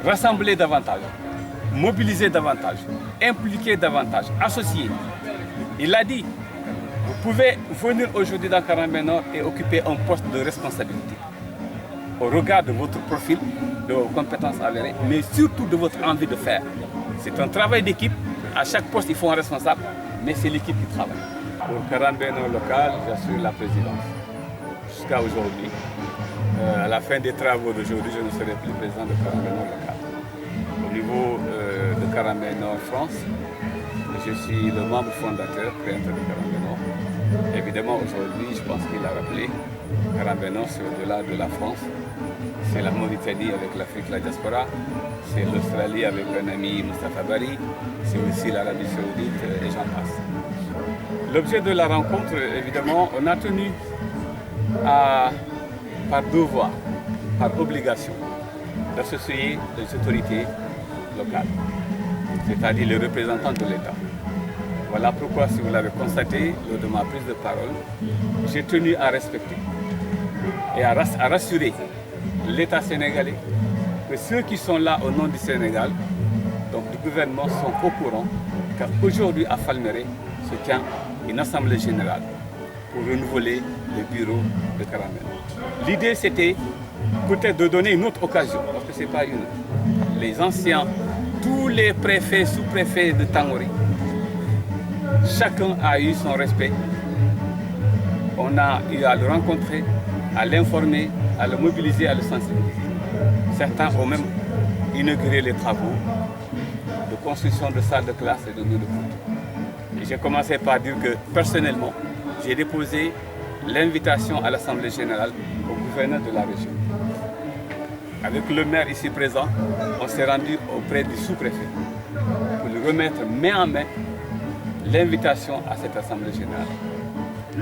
rassembler davantage, mobiliser davantage, impliquer davantage, associer. Il l'a dit, vous pouvez venir aujourd'hui dans Karambé Nord et occuper un poste de responsabilité au regard de votre profil, de vos compétences avérées, mais surtout de votre envie de faire. C'est un travail d'équipe. À chaque poste, il faut un responsable, mais c'est l'équipe qui travaille. Pour Karambé Nord local, j'assure la présidence. Jusqu'à aujourd'hui. À la fin des travaux d'aujourd'hui, je ne serai plus président de Karambé Nord local. Au niveau de Karambé Nord France, je suis le membre fondateur, créateur de Karambé Nord. Évidemment, aujourd'hui, je pense qu'il a rappelé, Karambé Nord, c'est au-delà de la France. C'est la Mauritanie avec l'Afrique, la diaspora. C'est l'Australie avec un ami, Moustapha Bari. C'est aussi l'Arabie Saoudite et j'en passe. L'objet de la rencontre, évidemment, on a tenu par devoir, par obligation, d'associer les autorités locales, c'est-à-dire les représentants de l'État. Voilà pourquoi, si vous l'avez constaté, lors de ma prise de parole, j'ai tenu à respecter et à rassurer l'État sénégalais que ceux qui sont là au nom du Sénégal, donc du gouvernement, sont au courant car aujourd'hui à Falméré se tient une assemblée générale pour renouveler le bureau de Karambé Nord. L'idée c'était peut-être de donner une autre occasion, parce que ce n'est pas une. Les anciens, tous les préfets, sous-préfets de Tangori, chacun a eu son respect. On a eu à le rencontrer, à l'informer, à le mobiliser, à le sensibiliser. Certains ont même inauguré les travaux de construction de salles de classe et de murs de foot. Et j'ai commencé par dire que personnellement, j'ai déposé l'invitation à l'Assemblée générale au gouverneur de la région. Avec le maire ici présent, on s'est rendu auprès du sous-préfet pour lui remettre main en main l'invitation à cette Assemblée générale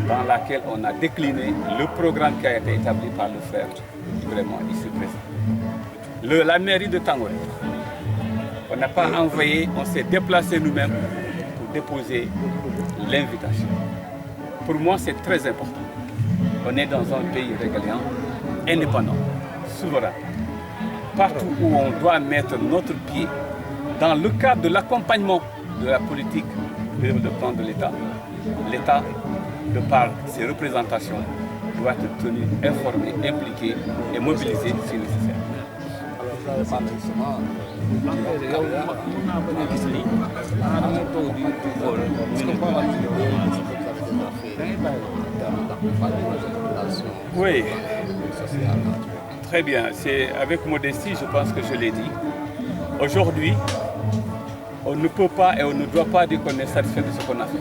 dans laquelle on a décliné le programme qui a été établi par le frère vraiment ici présent. La mairie de Tangori, on n'a pas envoyé, on s'est déplacé nous-mêmes pour déposer l'invitation. Pour moi, c'est très important. On est dans un pays régalien, indépendant, souverain. Partout où on doit mettre notre pied, dans le cadre de l'accompagnement de la politique de développement de l'État, l'État, de par ses représentations, doit être tenu informé, impliqué et mobilisé si nécessaire. Oui, très bien. C'est avec modestie, je pense que je l'ai dit. Aujourd'hui, on ne peut pas et on ne doit pas dire qu'on est satisfait de ce qu'on a fait.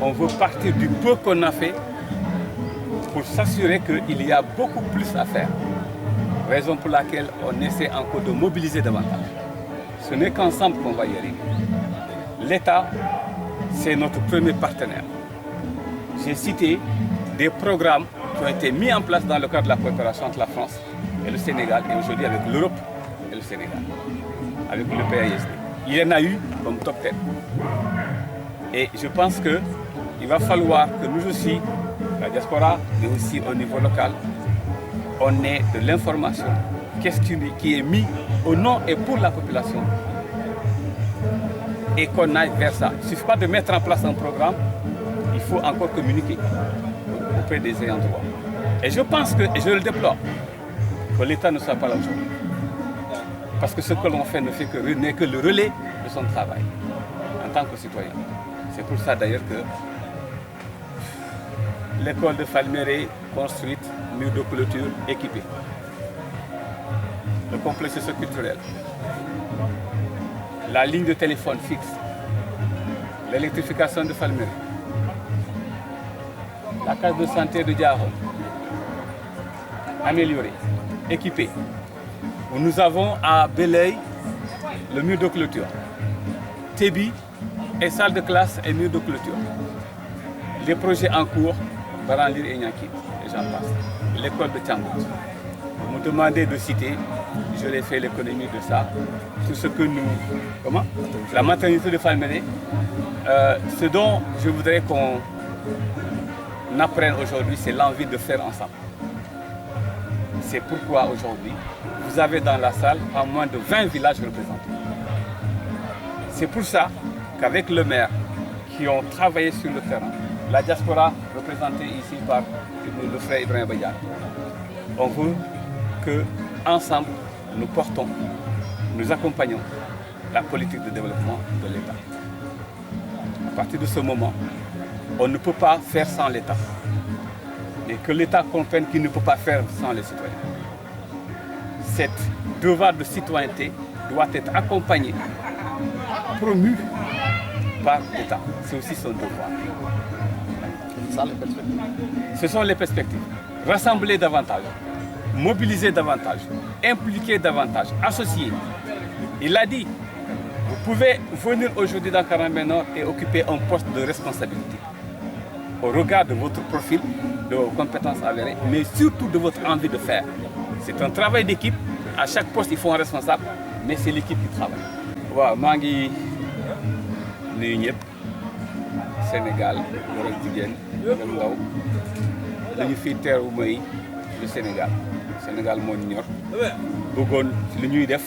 On veut partir du peu qu'on a fait pour s'assurer qu'il y a beaucoup plus à faire. Raison pour laquelle on essaie encore de mobiliser davantage. Ce n'est qu'ensemble qu'on va y arriver. L'État, c'est notre premier partenaire. J'ai cité des programmes qui ont été mis en place dans le cadre de la coopération entre la France et le Sénégal, et aujourd'hui avec l'Europe et le Sénégal, avec le PAISD. Il y en a eu comme top 10. Et je pense qu'il va falloir que nous aussi, la diaspora, mais aussi au niveau local, on ait de l'information. Qu'est-ce qui est mis au nom et pour la population et qu'on aille vers ça. Il ne suffit pas de mettre en place un programme, il faut encore communiquer auprès des ayants droit. Et je pense que, et je le déplore, que l'État ne soit pas là aujourd'hui. Parce que ce que l'on fait n'est que le relais de son travail en tant que citoyen. C'est pour ça d'ailleurs que l'école de Falméré construite, mur de clôture équipé. Le complexe socio-culturel. La ligne de téléphone fixe. L'électrification de Falméré. La case de santé de Diaro. Améliorée, équipée. Nous avons à Belay le mur de clôture. Tébi et salle de classe et mur de clôture. Les projets en cours, Baranlir et Nyaki, et j'en passe. L'école de Tchangout. Vous me demandez de citer, je l'ai fait l'économie de ça. Tout ce que nous... Comment? La maternité de Falméré. Ce dont je voudrais qu'on apprenne aujourd'hui, c'est l'envie de faire ensemble. C'est pourquoi aujourd'hui, vous avez dans la salle pas moins de 20 villages représentés. C'est pour ça qu'avec le maire, qui ont travaillé sur le terrain, la diaspora représentée ici par le frère Ibrahim Badiane, on veut qu'ensemble, nous portons, nous accompagnons la politique de développement de l'État. À partir de ce moment, on ne peut pas faire sans l'État. Et que l'État comprenne qu'il ne peut pas faire sans les citoyens. Cet devoir de citoyenneté doit être accompagné, promu par l'État. C'est aussi son devoir. Ce sont les perspectives. Rassembler davantage, mobiliser davantage, impliquer davantage, associer. Il a dit, vous pouvez venir aujourd'hui dans Karambé Nord et occuper un poste de responsabilité. Au regard de votre profil, de vos compétences avérées, mais surtout de votre envie de faire. C'est un travail d'équipe. À chaque poste, il faut un responsable, mais c'est l'équipe qui travaille. Waaw, maa ngi nuyu ñëpp Sénégal góor ak jigéen ak ndaw la ñu fiy teeru mooy le Sénégal. Sénégal moo ñu ñor bëggoon li ñuy def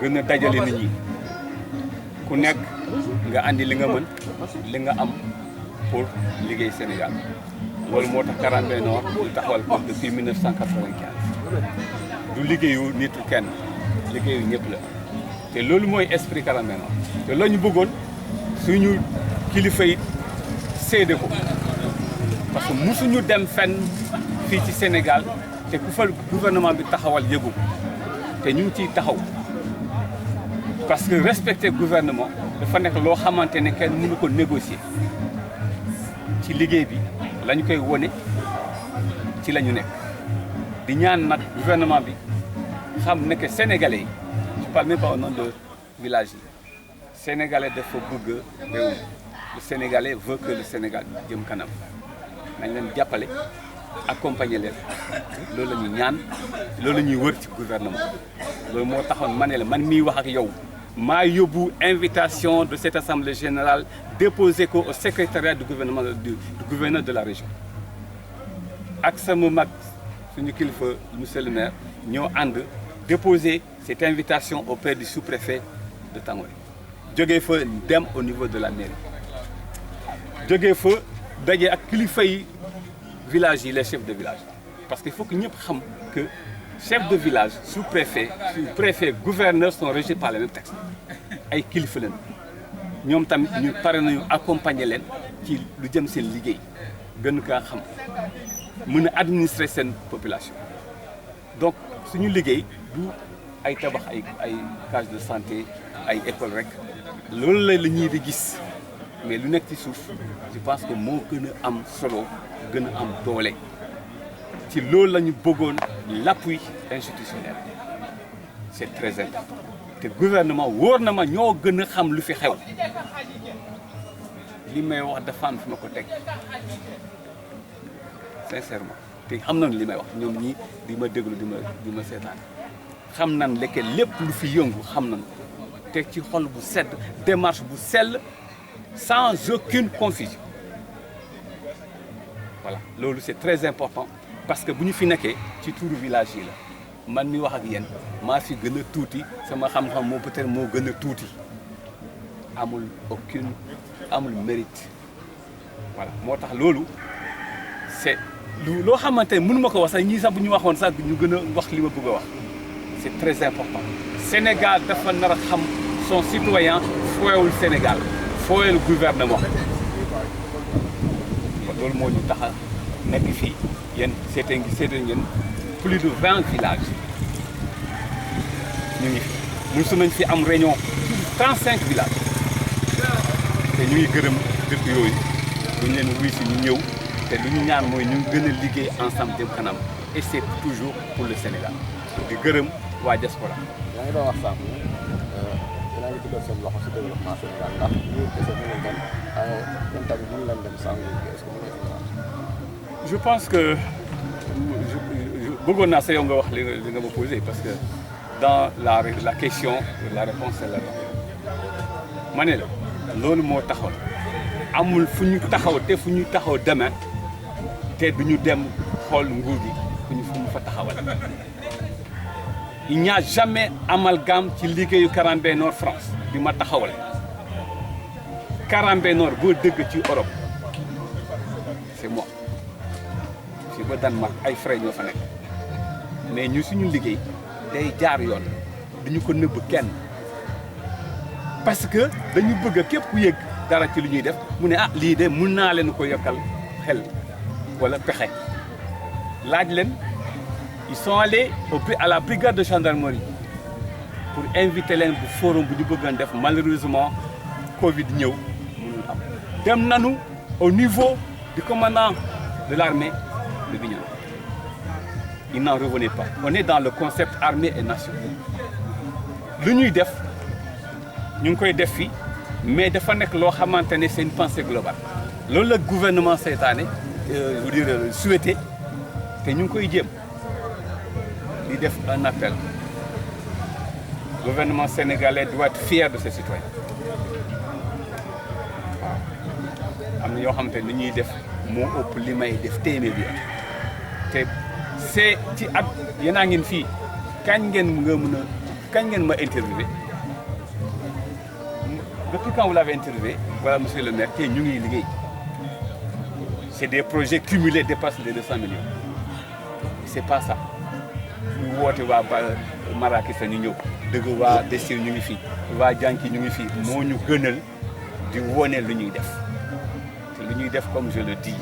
gën a dajale nit ñi ku nekk nga andi li nga mën li nga am pour liggéey Sénégal. loolu moo tax Karambé Nord ñu taxawal ko depuis 1995 du liggéeyu nitu kenn liggéeyu ñëpp la te loolu mooy esprit Karambé Nord te loolu ñu bëggoon suñu kilifa yi séede ko parce que musuñu dem fenn fii ci Sénégal te ku fa gouvernement bi taxawal yëgu te ñu ngi ciy taxaw parce que respecter gouvernement dafa nekk loo xamante ne kenn mënu ko négocier ci liggéey bi lañu koy wone ci la ñu nekk di ñaan nag gouvernement bi xam ne que sénégalais yi je parle même pas au nom de village yi sénégalais dafa bëgg réew le sénégalais veut que le Sénégal jëm kanam nañ leen jàppale accompagner leen loolu la ñuy ñaan loolu la ñuy wër ci gouvernement loolu moo taxoon ma ne la man miy wax ak yow maa yóbbu invitation de cette assemblée générale déposé ko au secrétariat du gouvernement du gouverneur de la région ak sama mag suñu kilifa monsieur le maire ñoo ànd déposer cette invitation auprès du sous-préfet de Tangoy jógee fa dem au niveau de la mairie jógee fa daje ak kilifa yi village yi les chefs de village parce qu'il faut que ñëpp xam que chef de village sous-préfet préfet gouverneur sont régis par les mêmes textes ay kilifa leen ñoom tamit ñu pare nañu accompagner leen ci lu jëm seen liggéey gën kaa xam mën a administrer seen population donc suñu liggéey du ay tabax ay case de santé ay école rek loolu la ñuy di gis mais lu nekk ci suuf je pense que moo gën a am solo gën a am doole ci loolu la ñu bëggoon l'appui institutionnel c'est très important te gouvernement wóor na ma ñoo gën a xam lu fi xew li may wax dafa am fi ma ko teg sincèrement te xam nañu li may wax ñoom ñii di ma déglu di ma seetaan xam nañ lekke lépp lu fi yëngu xam nañ te ci xol bu sedd démarche bu sell sans aucune confusion voilà loolu c'est très important parce que bu ñu fi nekkee ci turu village yi la man mi wax ak yéen maa fi gën a tuuti sama xam-xam moo peut-être moo gën a tuuti amul mérite voilà moo tax loolu c'est loo xamante ne mënu ma ko wax sax ñii sax bu ñu waxoon sax ñu gën a wax li ma bëgg a wax c'est très important Sénégal dafa nar a xam son citoyen fooyewul Sénégal fooyewul gouvernement loolu moo ñu tax a nekk fii yéen seete ngeen plus de 20 villages ñu ngi fi mësu nañ fi am réunion 35 villages te ñu ngi gërëm dëkk yooyu duñ leen wuy si ñu ñëw te lu ñu ñaan mooy ñu gën a liggéey ensemble jëm kanam et c'est toujours pour le Sénégal di gërëm waa diaspora. yaa ngi doon wax sànq dinaa ngi dugal seen loxo si développement Sénégal ndax ñun kese mën nañ dem ñun tamit mën nañ dem sans est-ce que mën nañ je pense que bëggoon naa sa yow nga wax li nga ma posé parce que dans la question la réponse c'est là ma ne la loolu moo taxaw amul fu ñu taxaw te fu ñu taxaw demain te du ñu dem xool nguur gi fu ñu fa taxawal il n'y a jamais amalgame ci liggéeyu Karambé Nord France bi ma taxawal Karambé Nord boo dëgg ci Europe c'est moi fii ba Danemark ay frais ñoo fa nekk mais ñu suñu liggéey day jaar yoon duñu ko nëbb kenn parce que dañu bëgg képp ku yëg dara ci lu ñuy def mu ne ah lii de mun naa leen ko yokkal xel wala pexe laaj leen ils sont allés à la brigade de gendarmerie pour inviter leen bu forum bu ñu bëggoon def malheureusement Covid ñëw mënul am dem nanu au niveau du commandant de l'armée de Bignona il n'en revenait pas on est dans le concept armée et nation lu ñuy def ñu ngi koy def fii mais dafa nekk loo xamante ne c'est une pensée globale loolu la gouvernement seytaane je veux dire souhaité te ñu ngi koy jéem di def un appel le gouvernement sénégalais doit être fier de ses citoyens waaw am na yoo xamante ne ñuy def moo ëpp li may def téeméer bi te c'est ci at yéen a ngeen fii kañ ngeen ma interviewé depuis quand vous l'avez interviewé voilà monsieur le maire tey ñu ngi liggéey c'est des projets cumulés dépassent les 200 millions c'est pas ça ñu woote waa Marrakech ñu ñëw dëgg waa Desir ñu ngi fii waa Janki ñu ngi fii moo ñu gënal di wone lu ñuy def te lu ñuy def comme je le dis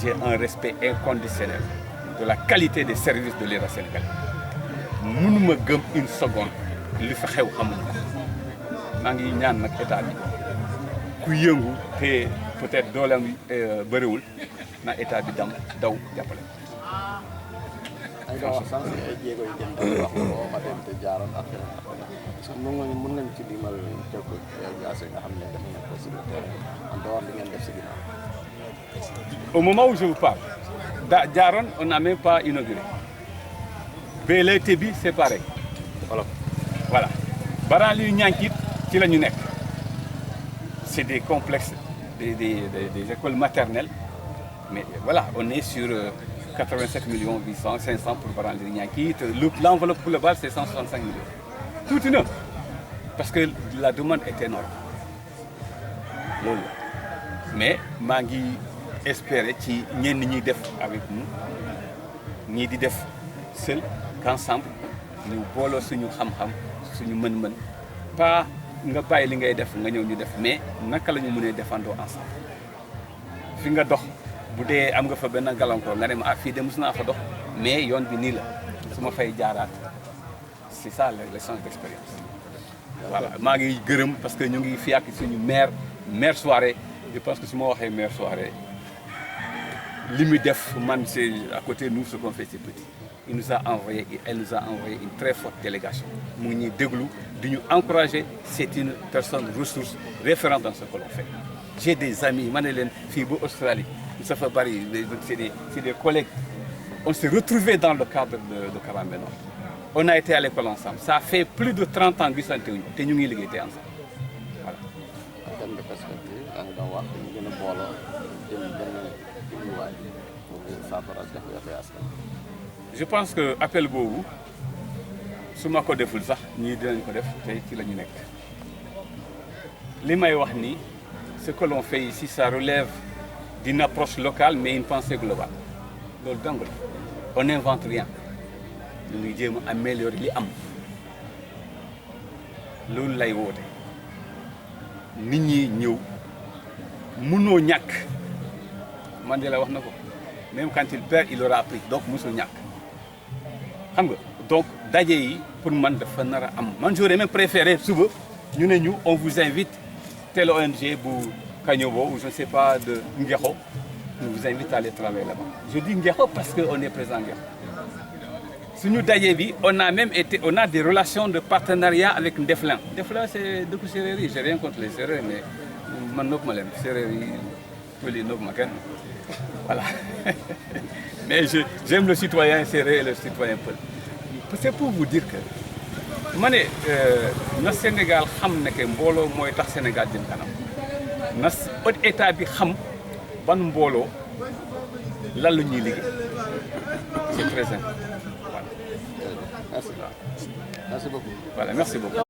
j'ai un respect inconditionnel de la qualité des services de l'État sénégalais mënuma gëm une seconde li fa xew xamuñu ko maa ngi ñaan nag état bi ku yëngu te peut-être dooleem bëriwul na état bi daw jàppale. ay nga wax sànq ay jéego yu jëm wax ko ma dem te jaaroon ak parce que mën nga ci limal quelque jaase nga xam ne def na ko sur le terrain en dehors li ngeen def si ginnaaw. Au moment où je vous parle jaaroon on n'a même pas inauguré BLTB c'est pareil voilà Baraan li Ñankit ci la ñu nekk c'est des complexes des écoles maternelles mais voilà on est sur 87 millions 800 500 pour Baraan li Ñankit l'enveloppe globale c'est 165 millions tuuti na parce que la demande est énorme loolu mais maa ngi espérer ci ñenn ñi def avec nous ñii di def seul qu'ensemble ñu booloo suñu xam-xam suñu mën-mën pas nga bàyyi li ngay def nga ñëw ñu def mais naka la ñu mënee defandoo ensemble fi nga dox bu dee am nga fa benn gàllankoor nga ne ma fii de mos naa fa dox mais yoon bi nii la su ma fay jaaraat c'est ça l'échange d'expérience. voilà maa ngi gërëm parce que ñu ngi fi ak suñu maire soirée je pense que su ma waxee maire soirée li muy def man c'est à côté de nous ce qu'on fait c'est petit. Elle nous a envoyé une très forte délégation mu ngi ñuy déglu di ñu encourager c'est une personne ressource référente dans ce que l'on fait j'ai des amis ma ne leen fii ba Australie ça fa bari c'est des collègues on s'est retrouvés dans le cadre de Karambé Nord on a été à l'école ensemble ça fait plus de 30 ans gisante wuñu te ñu ngi liggéey te ensemble voilà. en termes de perspective da nga doon wax ñu gën a booloo jëm benn jubluwaay pour saafara jafe-jafe askan. je pense que appel boobu su ma ko deful sax ñii dinañ ko def te ci la ñu nekk li may wax ni ce que l'on fait ici ça relève d'une approche locale mais une pensée globale loolu dong la on n'invente rien ñu ngi jéem a améliorer li am loolu lay woote nit ñi ñëw mënoo ñàkk Mandela wax na ko même quand il perd il aura appris donc musul ñàkk xam nga donc daje yi pour man dafa nar a am man j'aurais même préféré suba ñu ne ñu on vous invite telle ONG bu Kañobo ou je ne sais pas de Ngexo on vous invite à aller travailler là-bas je dis Ngexo parce que on est présent Ngexo suñu daje bi on a des relations de partenariat avec Ndefleng c'est dëkku séeréer yi j'ai rien contre les séeréer mais man nopp ma leen séeréer yi pël yi nopp ma kenn voilà mais j'aime le citoyen séeréer et le citoyen pël c'est pour vous dire que ma ne na Sénégal xam ne que mbooloo mooy tax Sénégal jëm kanam na état bi xam ban mbooloo lan la ñuy liggéey c'est très important merci beaucoup. Voilà, merci beaucoup.